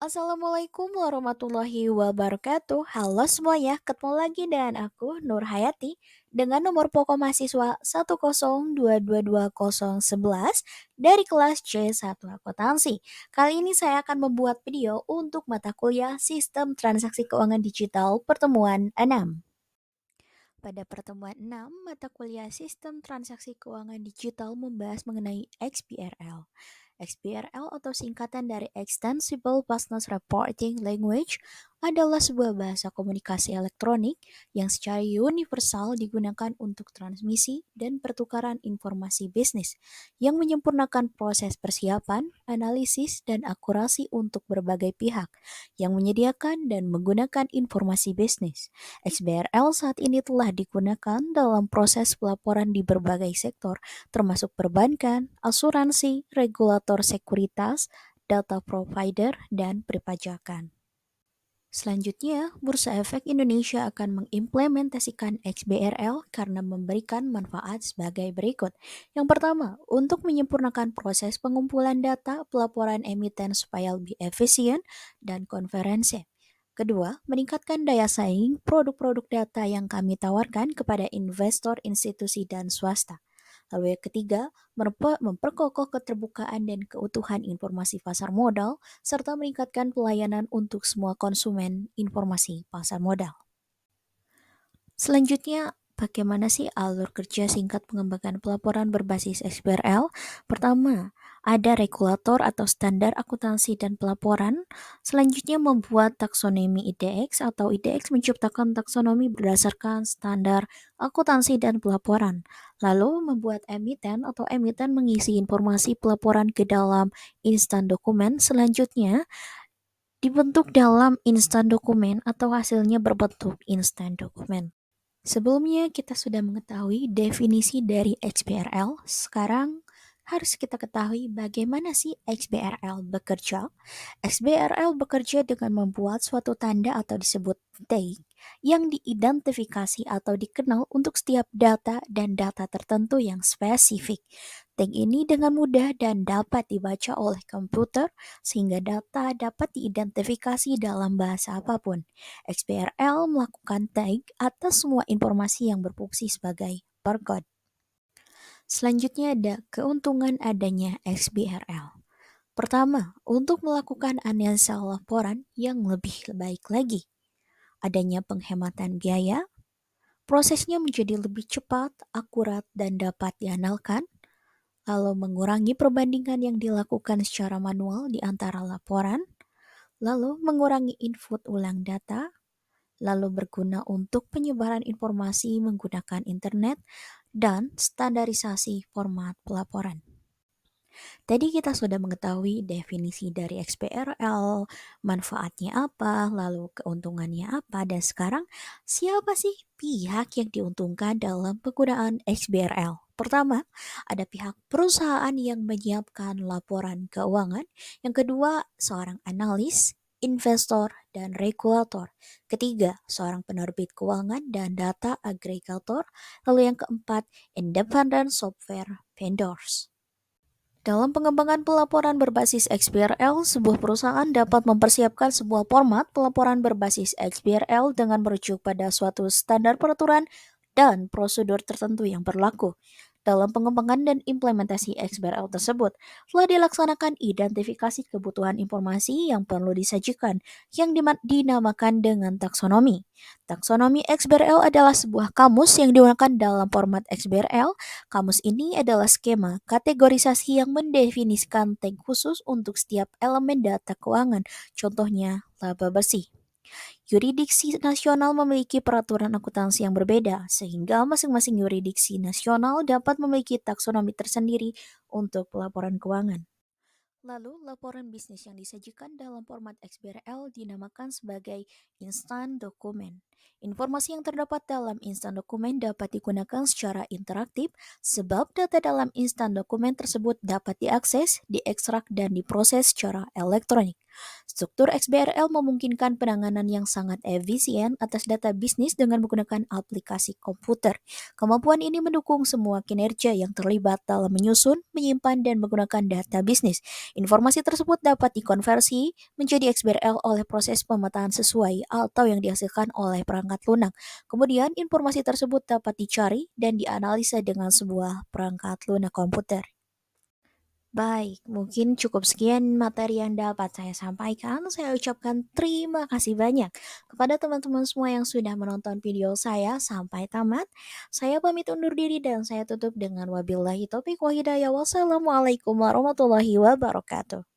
Assalamualaikum warahmatullahi wabarakatuh. Halo semuanya, ketemu lagi dengan aku Nur Hayati dengan nomor pokok mahasiswa 102220111 dari kelas C1 Akuntansi. Kali ini saya akan membuat video untuk mata kuliah Sistem Transaksi Keuangan Digital Pertemuan 6. Pada pertemuan 6, mata kuliah Sistem Transaksi Keuangan Digital membahas mengenai XBRL. XBRL atau singkatan dari Extensible Business Reporting Language adalah sebuah bahasa komunikasi elektronik yang secara universal digunakan untuk transmisi dan pertukaran informasi bisnis yang menyempurnakan proses persiapan, analisis, dan akurasi untuk berbagai pihak yang menyediakan dan menggunakan informasi bisnis. XBRL saat ini telah digunakan dalam proses pelaporan di berbagai sektor termasuk perbankan, asuransi, regulator sekuritas, data provider, dan perpajakan. Selanjutnya, Bursa Efek Indonesia akan mengimplementasikan XBRL karena memberikan manfaat sebagai berikut. Yang pertama, untuk menyempurnakan proses pengumpulan data pelaporan emiten supaya lebih efisien dan konferensi. Kedua, meningkatkan daya saing produk-produk data yang kami tawarkan kepada investor, institusi, dan swasta. Lalu yang ketiga, memperkokoh keterbukaan dan keutuhan informasi pasar modal, serta meningkatkan pelayanan untuk semua konsumen informasi pasar modal. Selanjutnya, bagaimana sih alur kerja singkat pengembangan pelaporan berbasis XBRL? Pertama, ada regulator atau standar akuntansi dan pelaporan. Selanjutnya, membuat taksonomi IDX atau IDX menciptakan taksonomi berdasarkan standar akuntansi dan pelaporan. Lalu, membuat emiten atau emiten mengisi informasi pelaporan ke dalam instan dokumen. Selanjutnya, dibentuk dalam instan dokumen atau hasilnya berbentuk instan dokumen. Sebelumnya kita sudah mengetahui definisi dari XBRL, sekarang harus kita ketahui bagaimana sih XBRL bekerja. XBRL bekerja dengan membuat suatu tanda atau disebut tag yang diidentifikasi atau dikenal untuk setiap data dan data tertentu yang spesifik. Tag ini dengan mudah dan dapat dibaca oleh komputer sehingga data dapat diidentifikasi dalam bahasa apapun. XBRL melakukan tag atas semua informasi yang berfungsi sebagai barcode. Selanjutnya ada keuntungan adanya XBRL. Pertama, untuk melakukan analisa laporan yang lebih baik lagi. Adanya penghematan biaya, prosesnya menjadi lebih cepat, akurat, dan dapat diandalkan, lalu mengurangi perbandingan yang dilakukan secara manual di antara laporan, lalu mengurangi input ulang data, lalu berguna untuk penyebaran informasi menggunakan internet, dan standarisasi format pelaporan. Tadi kita sudah mengetahui definisi dari XBRL, manfaatnya apa, lalu keuntungannya apa, dan sekarang siapa sih pihak yang diuntungkan dalam penggunaan XBRL? Pertama, ada pihak perusahaan yang menyiapkan laporan keuangan. Yang kedua, seorang analis, investor, dan regulator. Ketiga, seorang penerbit keuangan dan data agregator. Lalu yang keempat, independent software vendors. Dalam pengembangan pelaporan berbasis XBRL, sebuah perusahaan dapat mempersiapkan sebuah format pelaporan berbasis XBRL dengan merujuk pada suatu standar peraturan dan prosedur tertentu yang berlaku. Dalam pengembangan dan implementasi XBRL tersebut, telah dilaksanakan identifikasi kebutuhan informasi yang perlu disajikan yang dinamakan dengan taksonomi. Taksonomi XBRL adalah sebuah kamus yang digunakan dalam format XBRL. Kamus ini adalah skema kategorisasi yang mendefinisikan tag khusus untuk setiap elemen data keuangan, contohnya laba bersih. Yurisdiksi nasional memiliki peraturan akuntansi yang berbeda, sehingga masing-masing yurisdiksi nasional dapat memiliki taksonomi tersendiri untuk pelaporan keuangan. Lalu, laporan bisnis yang disajikan dalam format XBRL dinamakan sebagai instan dokumen. Informasi yang terdapat dalam instan dokumen dapat digunakan secara interaktif sebab data dalam instan dokumen tersebut dapat diakses, diekstrak, dan diproses secara elektronik. Struktur XBRL memungkinkan penanganan yang sangat efisien atas data bisnis dengan menggunakan aplikasi komputer. Kemampuan ini mendukung semua kinerja yang terlibat dalam menyusun, menyimpan, dan menggunakan data bisnis. Informasi tersebut dapat dikonversi menjadi XBRL oleh proses pemetaan sesuai atau yang dihasilkan oleh perangkat lunak. Kemudian, informasi tersebut dapat dicari dan dianalisa dengan sebuah perangkat lunak komputer. Baik, mungkin cukup sekian materi yang dapat saya sampaikan. Saya ucapkan terima kasih banyak kepada teman-teman semua yang sudah menonton video saya sampai tamat. Saya pamit undur diri dan saya tutup dengan wabillahi taufiq wa hidayah. Wassalamualaikum warahmatullahi wabarakatuh.